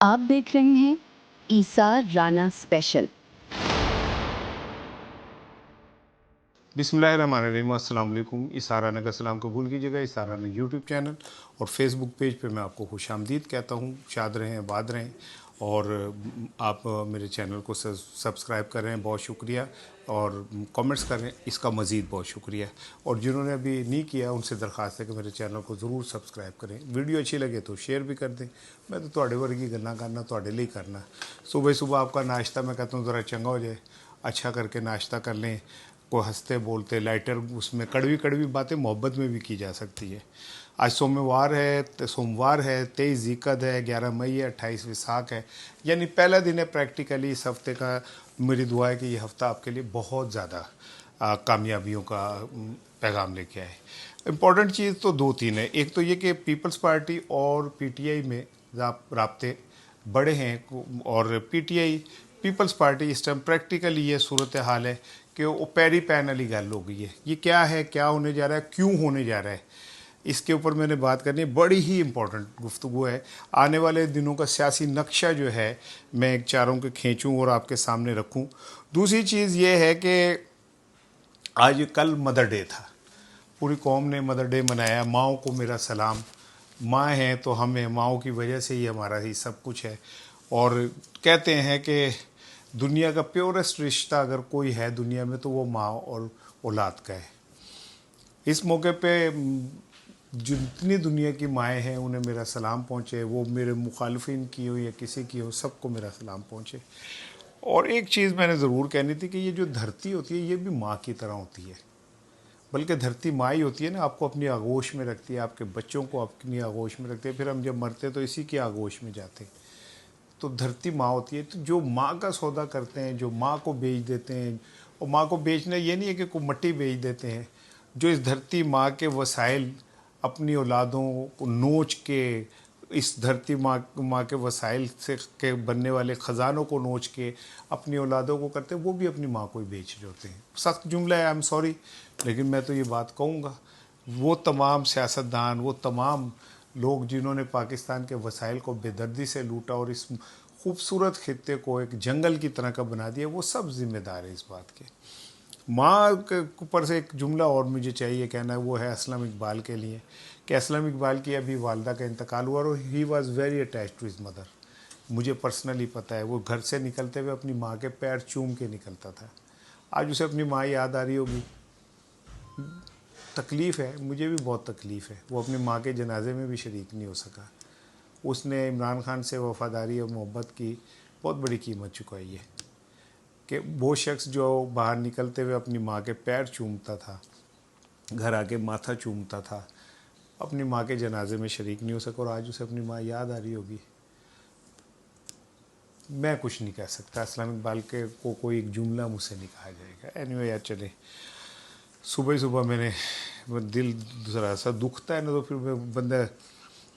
आप देख रहे हैं ईसार राना स्पेशल। बिस्मिल्लाहिर्रहमानिर्रहीम, अस्सलाम वालेकुम। इसारा नगर सलाम कबूल कीजिएगा। इसारा ने यूट्यूब चैनल और फेसबुक पेज पे मैं आपको खुशामदीद कहता हूँ। शाद रहें, आबाद रहें और आप मेरे चैनल को सब्सक्राइब कर रहे हैं, बहुत शुक्रिया। और कमेंट्स कर रहे हैं, इसका मज़ीद बहुत शुक्रिया। और जिन्होंने अभी नहीं किया उनसे दरख्वास्त है कि मेरे चैनल को ज़रूर सब्सक्राइब करें। वीडियो अच्छी लगे तो शेयर भी कर दें। मैं तो ਤੁਹਾਡੇ वर्गी गल्लां करना, ਤੁਹਾਡੇ लिए करना। सुबह सुबह आपका नाश्ता मैं कहता हूँ ज़रा चंगा हो जाए, अच्छा करके नाश्ता कर लें। को हंसते बोलते लाइटर, उसमें कड़वी कड़वी बातें मोहब्बत में भी की जा सकती है। आज सोमवार है, 23 ज़िलक़द है, 11 मई है, 28 विसाख है, यानी पहला दिन है प्रैक्टिकली इस हफ़्ते का। मेरी दुआ है कि ये हफ़्ता आपके लिए बहुत ज़्यादा कामयाबियों का पैगाम लेके आए। इम्पॉर्टेंट चीज़ तो दो तीन है। एक तो ये कि पीपल्स पार्टी और पीटीआई में राब्ते बड़े हैं और पीपल्स पार्टी इस टाइम प्रैक्टिकली ये सूरत हाल है कि वो पैरी पैन वाली गल हो गई है। ये क्या है, क्या होने जा रहा है, क्यों होने जा रहा है, इसके ऊपर मैंने बात करनी है। बड़ी ही इम्पोर्टेंट गुफ्तगू है। आने वाले दिनों का सियासी नक्शा जो है मैं चारों के खींचूँ और आपके सामने रखूँ। दूसरी चीज़ ये है कि आज कल मदर डे था, पूरी कौम ने मदर डे मनाया। माँओं को मेरा सलाम। माँ हैं तो हमें माँओं की वजह से ही हमारा ही सब कुछ है। और कहते हैं कि दुनिया का प्योरेस्ट रिश्ता अगर कोई है दुनिया में तो वो माँ और औलाद का है। इस मौके पे जितनी दुनिया की माएँ हैं उन्हें मेरा सलाम पहुँचे, वो मेरे मुखालफिन की हो या किसी की हो, सबको मेरा सलाम पहुँचे। और एक चीज़ मैंने ज़रूर कहनी थी कि ये जो धरती होती है ये भी माँ की तरह होती है, बल्कि धरती माँ ही होती है ना, आपको अपनी आगोश में रखती है, आपके बच्चों को अपनी आगोश में रखती है, फिर हम जब मरते तो इसी की आगोश में जाते हैं। तो धरती माँ होती है। तो जो माँ का सौदा करते हैं, जो माँ को बेच देते हैं, और माँ को बेचना ये नहीं है कि कोई मट्टी बेच देते हैं, जो इस धरती माँ के वसाइल अपनी औलादों को नोच के, इस धरती माँ के वसाइल से के बनने वाले ख़जानों को नोच के अपनी औलादों को करते हैं, वो भी अपनी माँ को ही बेच रहे होते हैं। सख्त जुमला है, आई एम सॉरी, लेकिन मैं तो ये बात कहूँगा। वो तमाम सियासतदान, वो तमाम लोग जिन्होंने पाकिस्तान के वसाइल को बेदर्दी से लूटा और इस खूबसूरत खित्ते को एक जंगल की तरह का बना दिया, वो सब जिम्मेदार है इस बात के। माँ के ऊपर से एक जुमला और मुझे चाहिए कहना, वो है असलम इकबाल के लिए, कि असलम इकबाल की अभी वालदा का इंतकाल हुआ और he was very attach to his mother. मुझे पर्सनली पता है, वो घर से निकलते हुए अपनी माँ के पैर चूम के निकलता था। आज उसे अपनी माँ याद आ रही होगी। तकलीफ़ है, मुझे भी बहुत तकलीफ़ है। वो अपनी माँ के जनाजे में भी शरीक नहीं हो सका। उसने इमरान खान से वफ़ादारी और मोहब्बत की बहुत बड़ी कीमत चुकाई है। कि वो शख्स जो बाहर निकलते हुए अपनी माँ के पैर चूमता था, घर आके माथा चूमता था, अपनी माँ के जनाजे में शरीक नहीं हो सका और आज उसे अपनी माँ याद आ रही होगी। मैं कुछ नहीं कह सकता। असलम इकबाल के को कोई एक जुमला मुझसे नहीं कहा जाएगा। एनीवे यार, चले, सुबह सुबह मैंने दिल ज़रा सा दुखता है ना, तो फिर बंदा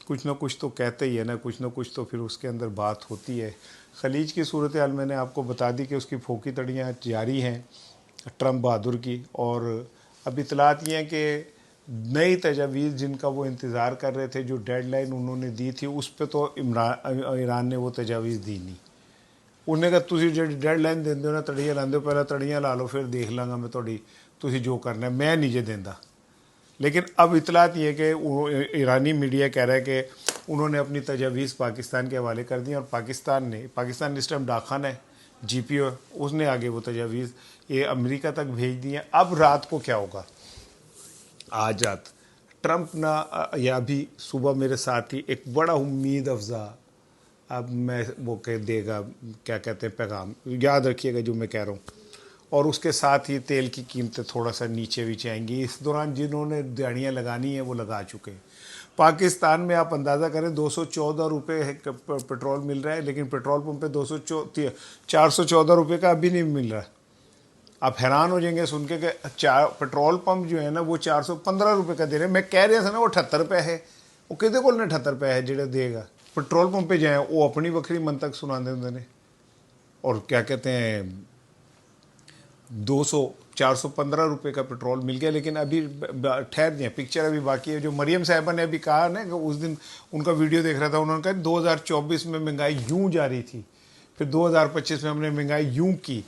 कुछ ना कुछ तो कहते ही है ना, कुछ ना कुछ तो फिर उसके अंदर बात होती है। खलीज की सूरत हाल मैंने आपको बता दी कि उसकी फोकी तड़ियाँ जारी हैं ट्रम्प बहादुर की। और अब इतलात ये हैं कि नई तजावीज़ जिनका वो इंतज़ार कर रहे थे, जो डेडलाइन उन्होंने दी थी, उस पर तो ईरान ने वो तजावीज़ दी नहीं। उन्हें कहा तुसी जो डेडलाइन देंदे हो ना, तड़ियाँ लाते हो, पहले तड़ियाँ ला लो, फिर देख लाँगा मैं थोड़ी, तुसी जो करना है, मैं नहीं जे देंदा। लेकिन अब इतलात ये कि ईरानी मीडिया कह रहा है कि उन्होंने अपनी तजावीज़ पाकिस्तान के हवाले कर दी और पाकिस्तान इस टाइम डाकखान है, GPO, उसने आगे वो तजावीज़ ये अमेरिका तक भेज दी हैं। अब रात को क्या होगा, आज रात ट्रंप ना या अभी सुबह मेरे साथ ही एक बड़ा उम्मीद अफजा, अब मैं वो कह देगा, क्या कहते हैं, पैगाम याद रखिएगा जो मैं कह रहा हूँ। और उसके साथ ही तेल की कीमतें थोड़ा सा नीचे भी आएंगी। इस दौरान जिन्होंने दिहाड़ियाँ लगानी हैं वो लगा चुके हैं। पाकिस्तान में आप अंदाज़ा करें 214 रुपये पेट्रोल मिल रहा है, लेकिन पेट्रोल पंप पे 414 रुपये का अभी नहीं मिल रहा। आप हैरान हो जाएंगे सुन के कि पेट्रोल पंप जो है ना वो 415 रुपये का दे रहे हैं। मैं कह रहा था ना वो 78 रुपये है, वो कितने को 78 रुपये है जो देगा। पेट्रोल पंप पे जाए वो अपनी वक्री मन तक सुना देंगे। और क्या कहते हैं, 200 415 रुपए का पेट्रोल मिल गया, लेकिन अभी ठहर जाए, पिक्चर अभी बाकी है। जो मरियम साहिबा ने अभी कहा ना कि उस दिन उनका वीडियो देख रहा था, उन्होंने कहा 2024 में महंगाई यूं जा रही थी, फिर 2025 में हमने महंगाई यूं की,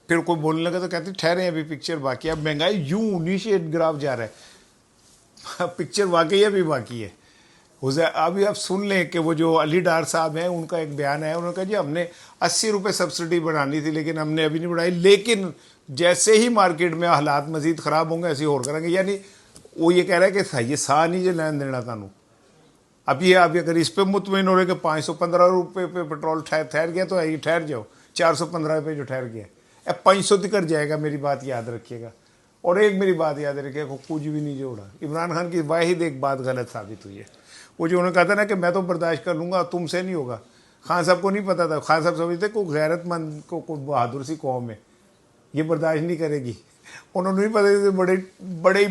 फिर कोई बोलने लगा तो कहते ठहरे अभी पिक्चर बाकी है। अब महंगाई यूं नीचे ग्राफ जा रहा है, पिक्चर वाकई अभी बाकी है। अभी आप सुन लें कि वो जो अली डार साहब हैं, उनका एक बयान है, उन्होंने कहा जी हमने 80 रुपये सब्सिडी बढ़ानी थी लेकिन हमने अभी नहीं बढ़ाई, लेकिन जैसे ही मार्केट में हालात मजीद ख़राब होंगे ऐसे और करेंगे। यानी वो ये कह रहा है कि ये साह नहीं जो लैन देना थानू। अब ये आप अगर इस पर मुतमिन हो रहे कि 515 रुपये पे पेट्रोल ठहर गया तो ये ठहर जाओ, 415 रुपये जो ठहर गया, अब 500 तक जाएगा, मेरी बात याद रखिएगा। और एक मेरी बात याद रखिएगा, कुछ भी नहीं जोड़ा। इमरान खान की वाहिद एक बात गलत साबित हुई है, वो जो उन्होंने कहा था ना कि मैं तो बर्दाश्त कर लूँगा, तुमसे नहीं होगा। खान साहब को नहीं पता था, खान साहब समझते को गैरतमंद को बहादुर सी कौम है, ये बर्दाश्त नहीं करेगी। उन्होंने नहीं पता था बड़े बड़े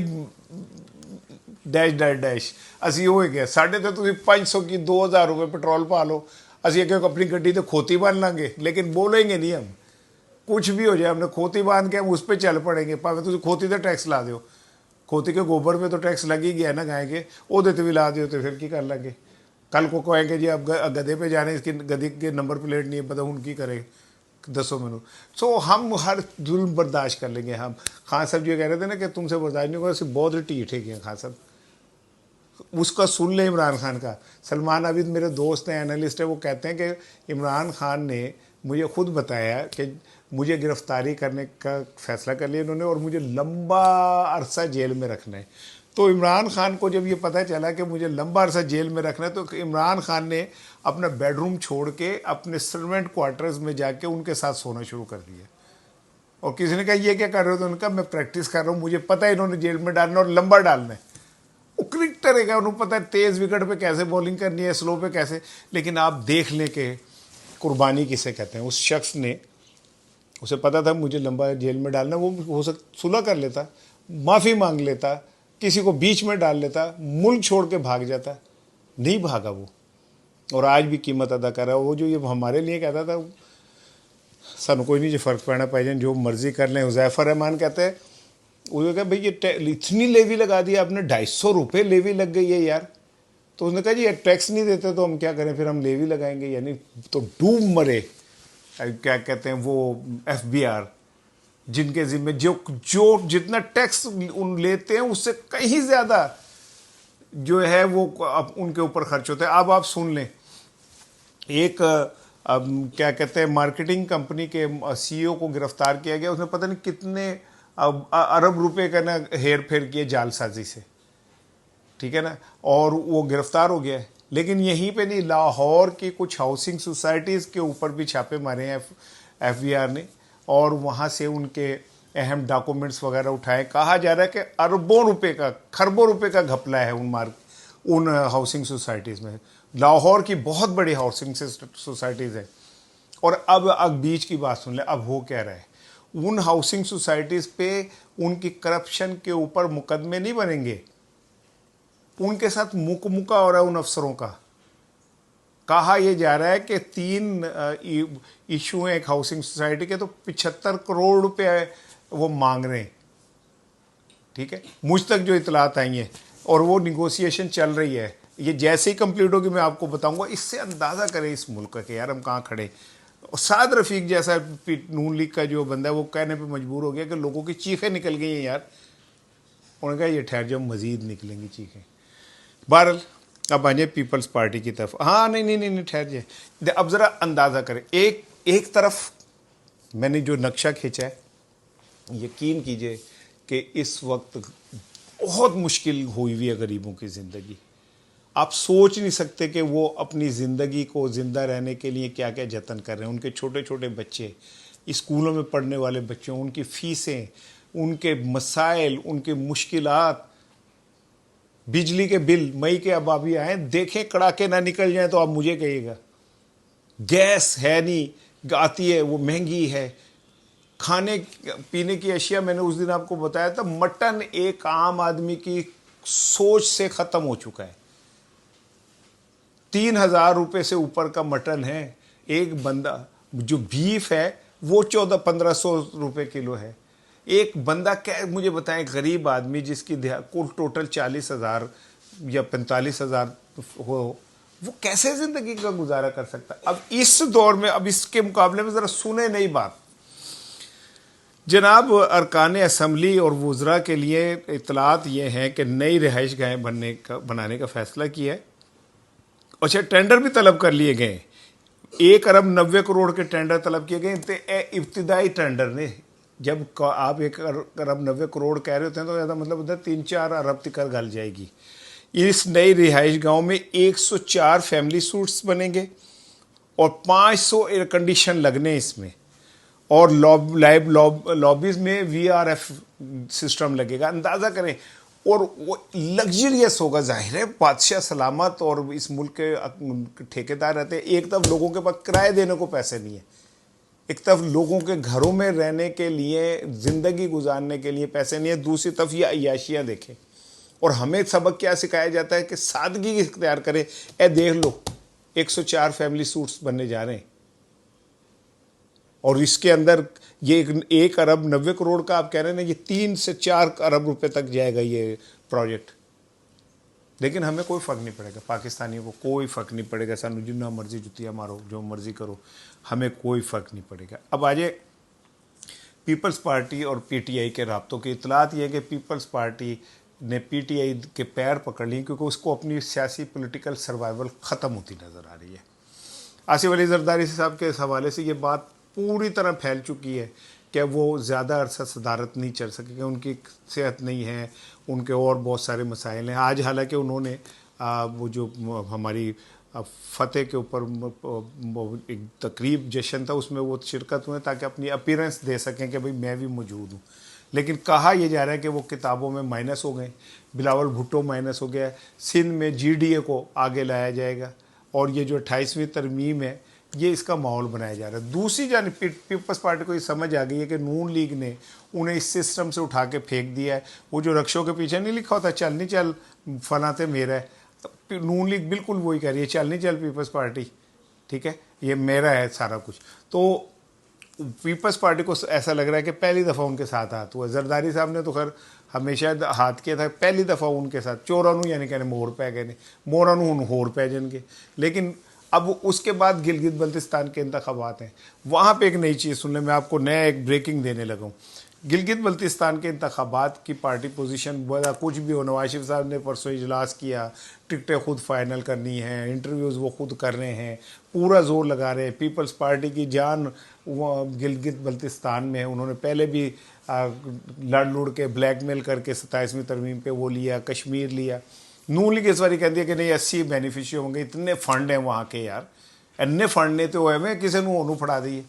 डैश डैश डैश असी हो गया साढ़े तो तुम 500 की 2000 रुपये पेट्रोल पा लो, असी एक अपनी गड्डी तो खोती बांध लांगे, लेकिन बोलेंगे नहीं हम, कुछ भी हो जाए हमने खोती बांध के हम उस पर चल पड़ेंगे। भावें तुम खोती तो टैक्स ला दो, खोती के गोबर पे तो टैक्स लग ही गया ना गाय के, वो तो भी ला दो तो फिर की कर लेंगे। कल को कहेंगे जी अब गधे पे जाने, इसकी गधे के नंबर प्लेट नहीं है पता, उनकी करें दसों मिनट। सो हम हर जुल्म बर्दाश्त कर लेंगे हम। खान साहब जी कह रहे थे ना कि तुमसे बर्दाश्त नहीं होगा, बहुत ढीठ है खान साहब, उसका सुन ले इमरान खान का। सलमान आबिद मेरे दोस्त हैं, एनालिस्ट है, वो कहते हैं कि इमरान खान ने मुझे खुद बताया कि मुझे गिरफ्तारी करने का फैसला कर लिया इन्होंने और मुझे लंबा अरसा जेल में रखना है। तो इमरान खान को जब ये पता चला कि मुझे लंबा अरसा जेल में रखना है, तो इमरान खान ने अपना बेडरूम छोड़ के अपने सर्वेंट क्वार्टर्स में जाके उनके साथ सोना शुरू कर दिया। और किसी ने कहा ये क्या कर रहे हो, तो उनका मैं प्रैक्टिस कर रहा हूँ, मुझे पता है इन्होंने जेल में डालना और लंबा डालना है। वो क्रिकेटर है, उन्हें पता है तेज़ विकेट पे कैसे बॉलिंग करनी है, स्लो पे कैसे। लेकिन आप देख लें कि कुर्बानी किसे कहते हैं। उस शख्स ने, उसे पता था मुझे लंबा जेल में डालना, वो हो सकता सुलह कर लेता, माफ़ी मांग लेता, किसी को बीच में डाल लेता, मुल्क छोड़ के भाग जाता, नहीं भागा वो, और आज भी कीमत अदा कर रहा है। वो जो ये हमारे लिए कहता था सानू कोई नहीं जो फ़र्क पैना पाई जाए, जो मर्जी कर लें। हुज़ैफ़र रहमान कहते हैं, वो कहा भाई ये इतनी लेवी लगा दी आपने, 250 रुपये लेवी लग गई है यार। तो उसने कहा जी टैक्स नहीं देते तो हम क्या करें, फिर हम लेवी लगाएंगे, यानी तो डूब मरे। क्या कहते हैं वो FBI, जिनके जिम्मे जो जितना टैक्स उन लेते हैं उससे कहीं ज़्यादा जो है वो अब उनके ऊपर खर्च होता है। अब आप सुन लें, एक क्या कहते हैं मार्केटिंग कंपनी के CEO को गिरफ्तार किया गया, उसने पता नहीं कितने अरब रुपए का ना हेर फेर किए जालसाजी से, ठीक है ना, और वो गिरफ्तार हो गया है। लेकिन यहीं पे नहीं, लाहौर की कुछ हाउसिंग सोसाइटीज़ के ऊपर भी छापे मारे हैं FBI ने, और वहाँ से उनके अहम डॉक्यूमेंट्स वगैरह उठाए। कहा जा रहा है कि अरबों रुपए का, खरबों रुपए का घपला है उन हाउसिंग सोसाइटीज़ में। लाहौर की बहुत बड़ी हाउसिंग सोसाइटीज़ है। और अब बीच की बात सुन ले, अब हो क्या रहा है, उन हाउसिंग सोसाइटीज़ पे उनकी करप्शन के ऊपर मुकदमे नहीं बनेंगे, उनके साथ मुकमुका हो रहा है उन अफसरों का। कहा यह जा रहा है कि 3 इशू हैं एक हाउसिंग सोसाइटी के, तो 75 करोड़ रुपए वो मांग रहे हैं, ठीक है, मुझ तक जो इतलात आई हैं, और वो निगोशिएशन चल रही है। ये जैसे ही कंप्लीट होगी मैं आपको बताऊंगा। इससे अंदाज़ा करें इस मुल्क का कि यार हम कहाँ खड़े। और साद रफ़ीक जैसा नून लीग का जो बंदा है वो कहने पे मजबूर हो गया कि लोगों की चीखें निकल गई हैं यार। उन्होंने कहा ये ठहर जाओ, मज़ीद निकलेंगी चीखें। बहरहाल अब आ जाए पीपल्स पार्टी की तरफ। हाँ नहीं ठहर जाए, अब ज़रा अंदाज़ा करें। एक तरफ मैंने जो नक्शा खींचा है, यकीन कीजिए कि इस वक्त बहुत मुश्किल हुई हुई है गरीबों की ज़िंदगी। आप सोच नहीं सकते कि वो अपनी ज़िंदगी को ज़िंदा रहने के लिए क्या क्या जतन कर रहे हैं। उनके छोटे छोटे बच्चे, स्कूलों में पढ़ने वाले बच्चों, उनकी फ़ीसें, उनके मसाइल, उनके मुश्किलात, बिजली के बिल मई के अब अभी आए, देखें कड़ाके ना निकल जाएं तो आप मुझे कहिएगा। गैस है नहीं, आती है वो महंगी है। खाने पीने की अशिया, मैंने उस दिन आपको बताया था, मटन एक आम आदमी की सोच से ख़त्म हो चुका है। 3000 रुपये से ऊपर का मटन है। एक बंदा जो बीफ है वो 1400-1500 रुपये किलो है। ایک بندہ مجھے بتائیں غریب آدمی جس کی کل ٹوٹل 40,000 یا 45,000 ہو وہ کیسے زندگی کا گزارا کر سکتا؟ اب اس دور میں اب اس کے مقابلے میں ذرا سنیں نئی بات. جناب ارکان اسمبلی اور وزراء کے لیے اطلاعات یہ ہیں کہ نئی رہائش گاہیں بنانے کا فیصلہ کیا ہے. اچھا ٹینڈر بھی طلب کر لیے گئے, 1,90 کروڑ کے ٹینڈر طلب کیے گئے ابتدائی ٹینڈر نے. جب آپ 1,90 کروڑ کہہ رہے ہوتے ہیں تو زیادہ مطلب ہوتا ہے 3-4 ارب تک گل جائے گی. اس نئی رہائش گاہوں میں 104 فیملی سوٹس بنیں گے اور 500 ایئر کنڈیشن لگنے اس میں, اور لابیز میں VRF سسٹم لگے گا. اندازہ کریں, اور وہ لگژریس ہوگا. ظاہر ہے بادشاہ سلامت اور اس ملک کے ٹھیکیدار رہتے ہیں. ایک طرف لوگوں کے پاس کرائے دینے کو پیسے نہیں ہیں, ایک طرف لوگوں کے گھروں میں رہنے کے لیے, زندگی گزارنے کے لیے پیسے نہیں ہیں, دوسری طرف یہ عیاشیاں دیکھیں. اور ہمیں سبق کیا سکھایا جاتا ہے کہ سادگی اختیار کریں. دیکھ لو 104 فیملی سوٹس بننے جا رہے ہیں, اور اس کے اندر یہ 1,90 کروڑ کا آپ کہہ رہے ہیں نا, یہ 3 سے 4 ارب روپے تک جائے گا یہ پروجیکٹ. لیکن ہمیں کوئی فرق نہیں پڑے گا, پاکستانیوں کو کوئی فرق نہیں پڑے گا. سانو جتنا مرضی جتیاں مارو, جو مرضی کرو, ہمیں کوئی فرق نہیں پڑے گا. اب آجے پیپلز پارٹی اور PTI کے رابطوں کی اطلاعات یہ ہے کہ پیپلز پارٹی نے PTI کے پیر پکڑ لی کیونکہ اس کو اپنی سیاسی پولیٹیکل سروائیول ختم ہوتی نظر آ رہی ہے. آصف علی زرداری صاحب کے حوالے سے یہ بات پوری طرح پھیل چکی ہے کہ وہ زیادہ عرصہ صدارت نہیں چل سکے گے, ان کی صحت نہیں ہے, ان کے اور بہت سارے مسائل ہیں. آج حالانکہ انہوں نے وہ جو ہماری فتح کے اوپر ایک تقریب جشن تھا اس میں وہ شرکت ہوئے تاکہ اپنی اپیرنس دے سکیں کہ بھئی میں بھی موجود ہوں. لیکن کہا یہ جا رہا ہے کہ وہ کتابوں میں مائنس ہو گئے, بلاول بھٹو مائنس ہو گیا, سندھ میں GDA کو آگے لایا جائے گا, اور یہ جو 28ویں ترمیم ہے یہ اس کا ماحول بنایا جا رہا ہے. دوسری جانب پیپلز پارٹی کو یہ سمجھ آ گئی ہے کہ نون لیگ نے انہیں اس سسٹم سے اٹھا کے پھینک دیا ہے. وہ جو رکشوں کے پیچھے نہیں لکھا ہوتا چل نہیں چل فلاں تے میرا ہے, نون لیگ بالکل وہی کہہ رہی ہے چل نہیں چل پیپلز پارٹی, ٹھیک ہے, یہ میرا ہے سارا کچھ. تو پیپلز پارٹی کو ایسا لگ رہا ہے کہ پہلی دفعہ ان کے ساتھ ہاتھ ہوا. زرداری صاحب نے تو خیر ہمیشہ ہاتھ کیا تھا, پہلی دفعہ ان کے ساتھ چورانو یعنی کہ مور پہ گئے, مورانو ہن ہور پہ جن گے. لیکن اب اس کے بعد گلگت بلتستان کے انتخابات ہیں, وہاں پہ ایک نئی چیز سن لیں, میں آپ کو نیا ایک بریکنگ دینے لگا ہوں. گلگت بلتستان کے انتخابات کی پارٹی پوزیشن بڑا کچھ بھی ہو, نواز شریف صاحب نے پرسوں اجلاس کیا, ٹکٹیں خود فائنل کرنی ہیں, انٹرویوز وہ خود کر رہے ہیں, پورا زور لگا رہے ہیں. پیپلز پارٹی کی جان گلگت بلتستان میں ہے. انہوں نے پہلے بھی لڑ کے بلیک میل کر کے 27ویں ترمیم پہ وہ لیا, کشمیر لیا. نون لیگ اس باری کہتی ہے کہ نہیں 80 بینیفیشری ہوں گے, اتنے فنڈ ہیں وہاں کے یار, اتنے فنڈ نہیں تو ہوئے میں کسی نے انہوں پڑھا دیے.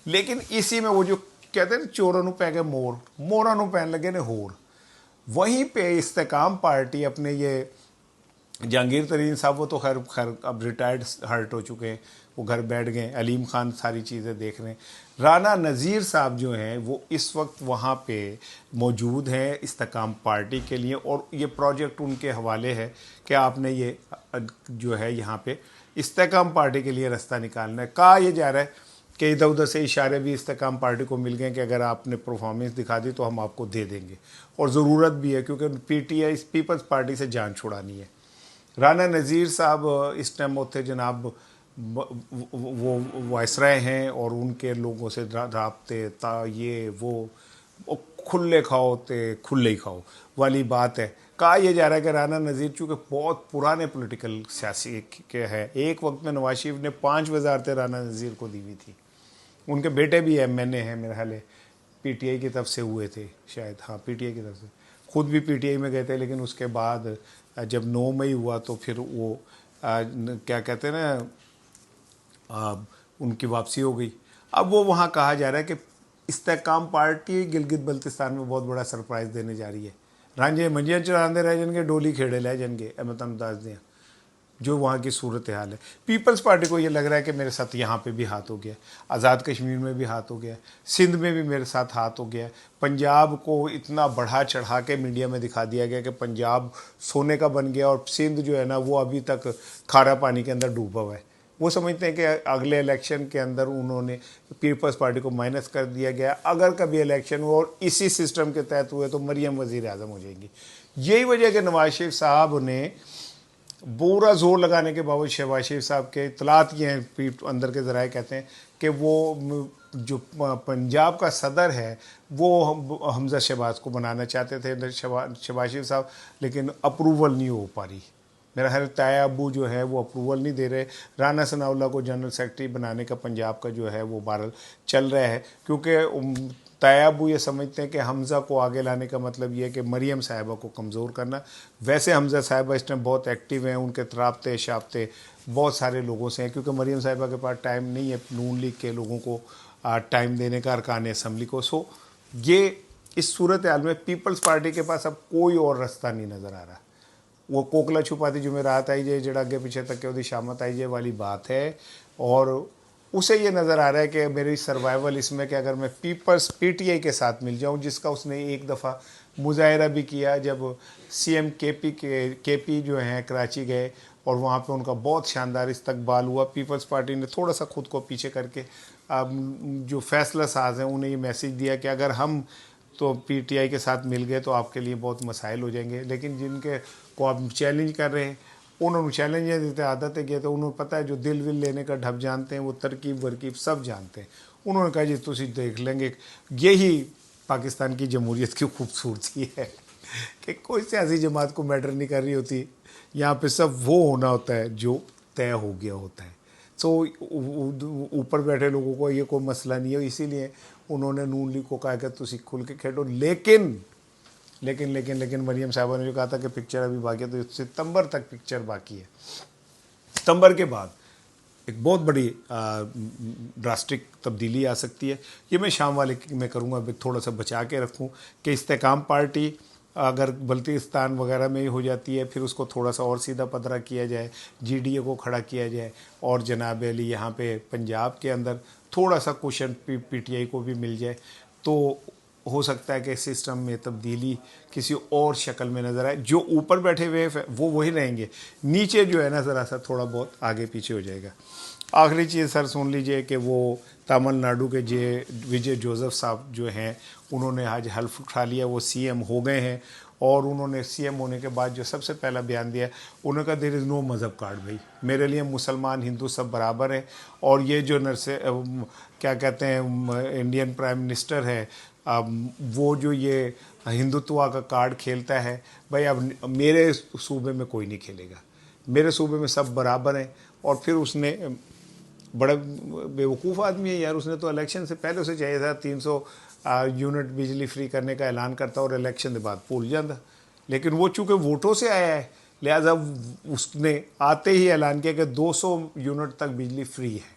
لیکن اسی میں وہ جو کہتے ہیں چورانو پہ گئے مور, مورانو پہن لگے نے ہور. وہیں پہ استحکام پارٹی اپنے یہ جہانگیر ترین صاحب وہ تو خیر اب ریٹائرڈ ہرٹ ہو چکے ہیں, وہ گھر بیٹھ گئے. علیم خان ساری چیزیں دیکھ رہے ہیں. رانا نذیر صاحب جو ہیں وہ اس وقت وہاں پہ موجود ہیں استحکام پارٹی کے لیے, اور یہ پروجیکٹ ان کے حوالے ہے کہ آپ نے یہ جو ہے یہاں پہ استحکام پارٹی کے لیے رستہ نکالنا ہے. کہا یہ جا رہا ہے کہ ادھر ادھر سے اشارے بھی استحکام پارٹی کو مل گئے کہ اگر آپ نے پرفارمنس دکھا دی تو ہم آپ کو دے دیں گے, اور ضرورت بھی ہے کیونکہ PTI پیپلز پارٹی سے جان چھڑانی ہے. رانا نذیر صاحب اس ٹائم ہوتے جناب وہ وائسرائے ہیں, اور ان کے لوگوں سے رابطے یہ وہ کھلے کھاؤ تے کھلے ہی کھاؤ والی بات ہے. کہا یہ جا رہا ہے کہ رانا نذیر چونکہ بہت پرانے پولیٹیکل سیاسی کے ہے, ایک وقت میں نواز شریف نے 5 وزارتیں رانا نذیر کو دی ہوئی تھی. ان کے بیٹے بھی MNA ہیں میرے خیال ہے, PTI کی طرف سے ہوئے تھے شاید, ہاں PTI کی طرف سے, خود بھی PTI میں گئے تھے. لیکن اس کے بعد جب 9 مئی ہوا تو پھر وہ کیا کہتے ہیں نا ان کی واپسی ہو گئی. اب وہ وہاں کہا جا رہا ہے کہ استحکام پارٹی گلگت بلتستان میں بہت بڑا سرپرائز دینے جا رہی ہے. رانجے منجیاں چڑھاندے رہ جن گے, ڈولی کھیڑے لے جن گے, میں تمہیں دس دیا جو وہاں کی صورتحال ہے. پیپلز پارٹی کو یہ لگ رہا ہے کہ میرے ساتھ یہاں پہ بھی ہاتھ ہو گیا, آزاد کشمیر میں بھی ہاتھ ہو گیا, سندھ میں بھی میرے ساتھ ہاتھ ہو گیا. پنجاب کو اتنا بڑھا چڑھا کے میڈیا میں دکھا دیا گیا کہ پنجاب سونے کا بن گیا, اور سندھ جو ہے نا وہ ابھی تک کھارا پانی کے اندر ڈوبا ہوا ہے. वो समझते हैं कि अगले इलेक्शन के अंदर उन्होंने पीपल्स पार्टी को माइनस कर दिया गया, अगर कभी इलेक्शन हुआ और इसी सिस्टम के तहत हुए तो मरियम वज़ीर आज़म हो जाएंगी। यही वजह कि नवाज शरीफ साहब ने पूरा जोर लगाने के बावजूद शहबाज शरीफ साहब के इतलात ये हैं, अंदर के ज़राए कहते हैं कि वो जो पंजाब का सदर है वो हमजा शहबाज को बनाना चाहते थे शहबाज शरीफ साहब, लेकिन अप्रूवल नहीं हो पा रही। मेरा ख्याल ताया अब्बू जो है वो अप्रूवल नहीं दे रहे। राना सनाउल्लाह को जनरल सेक्रेटरी बनाने का पंजाब का जो है वो बहरहाल चल रहा है, क्योंकि ताया अब्बू ये समझते हैं कि हमज़ा को आगे लाने का मतलब ये है कि मरियम साहिबा को कमज़ोर करना। वैसे हमज़ा साहिबा इस टाइम बहुत एक्टिव हैं, उनके राब्ते शाब्ते बहुत सारे लोगों से हैं, क्योंकि मरियम साहिबा के पास टाइम नहीं है नून लीग के लोगों को टाइम देने का, अरकान असम्बली को। सो ये इस सूरत हाल में पीपल्स पार्टी के पास अब कोई और रास्ता नहीं नज़र आ रहा। वो कोकला छुपाती जुमेरात आई जाए, जड़ा अगे पीछे तक के उदी शामत आई जाए वाली बात है। और उसे ये नज़र आ रहा है कि मेरी सर्वाइवल इसमें कि अगर मैं पीटीआई के साथ मिल जाऊं, जिसका उसने एक दफ़ा मुजाहरा भी किया जब सीएम केपी जो हैं कराची गए और वहाँ पे उनका बहुत शानदार इस्तकबाल हुआ। पीपल्स पार्टी ने थोड़ा सा खुद को पीछे करके जो फैसला साज हैं उन्हें ये मैसेज दिया कि अगर हम तो पीटीआई के साथ मिल गए तो आपके लिए बहुत मसाइल हो जाएंगे। लेकिन जिनके को आप चैलेंज कर रहे हैं उन्होंने चैलेंज देते आदत है, तो उन्होंने पता है जो दिल विल लेने का ढब जानते हैं, वो तरकीब वरकीब सब जानते हैं। उन्होंने कहा जी तुसी देख लेंगे। यही पाकिस्तान की जमहूरियत की खूबसूरती है कि कोई सियासी जमात को मैटर नहीं कर रही होती, यहाँ पे सब वो होना होता है जो तय हो गया होता है। सो ऊपर बैठे लोगों को ये कोई मसला नहीं है, इसीलिए उन्होंने नून लीग को कहा कि तुसी खुल के खेलो। लेकिन मरियम साहबा ने जो कहा था कि पिक्चर अभी बाकी है, तो सितंबर तक पिक्चर बाकी है। सितंबर के बाद एक बहुत बड़ी ड्रास्टिक तब्दीली आ सकती है। ये मैं शाम वाले में करूँगा, अभी थोड़ा सा बचा के रखूँ कि इस्तेकाम पार्टी अगर बल्तिस्तान वगैरह में ही हो जाती है, फिर उसको थोड़ा सा और सीधा पदरा किया जाए, जीडीए को खड़ा किया जाए, और जनाब अली यहाँ पे पंजाब के अंदर थोड़ा सा कुशन पीटीआई को भी मिल जाए, तो हो सकता है कि सिस्टम में तब्दीली किसी और शक्ल में नज़र आए। जो ऊपर बैठे हुए वो वही रहेंगे, नीचे जो है ना ज़रा सा थोड़ा बहुत आगे पीछे हो जाएगा। आखिरी चीज़ सर सुन लीजिए कि वो तमिलनाडु के विजय जोसेफ साहब जो हैं उन्होंने आज हल्फ उठा लिया, वो सीएम हो गए हैं। और उन्होंने सीएम होने के बाद जो सबसे पहला बयान दिया, उन्होंने कहा देयर इज़ नो मज़हब कार्ड। भाई मेरे लिए मुसलमान हिंदू सब बराबर हैं। और ये जो क्या कहते हैं इंडियन प्राइम मिनिस्टर है, वो जो ये हिंदुत्व का कार्ड खेलता है, भाई अब मेरे सूबे में कोई नहीं खेलेगा, मेरे सूबे में सब बराबर हैं। और फिर उसने बड़ा बेवकूफ़ आदमी है यार, उसने तो इलेक्शन से पहले उसे चाहिए था 300 यूनिट बिजली फ्री करने का ऐलान करता और इलेक्शन के बाद भूल जाता। लेकिन वो चूँकि वोटों से आया है, लिहाजा उसने आते ही ऐलान किया कि 200 यूनिट तक बिजली फ्री है।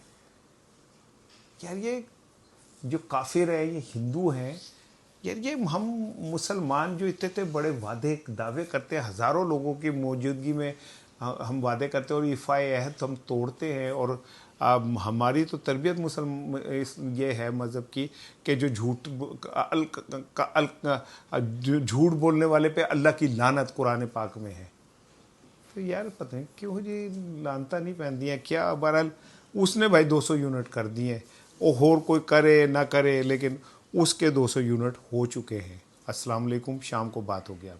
यार ये जो काफिर है, ये हिंदू हैं यार, ये हम मुसलमान जो इतने बड़े वादे दावे करते हैं, हज़ारों लोगों की मौजूदगी में हम वादे करते हैं और इफ़ाए अहद हम तोड़ते हैं। और हमारी तो तरबियत ये है मज़हब की कि जो झूठ बोलने वाले पे अल्लाह की लानत कुरान पाक में है। तो यार पता नहीं क्यों जी लानता नहीं पहनती हैं क्या। बहरहाल उसने भाई 200 यूनिट कर दिए, और कोई करे ना करे, लेकिन उसके 200 यूनिट हो चुके हैं। अस्सलाम वालेकुम, शाम को बात हो गया।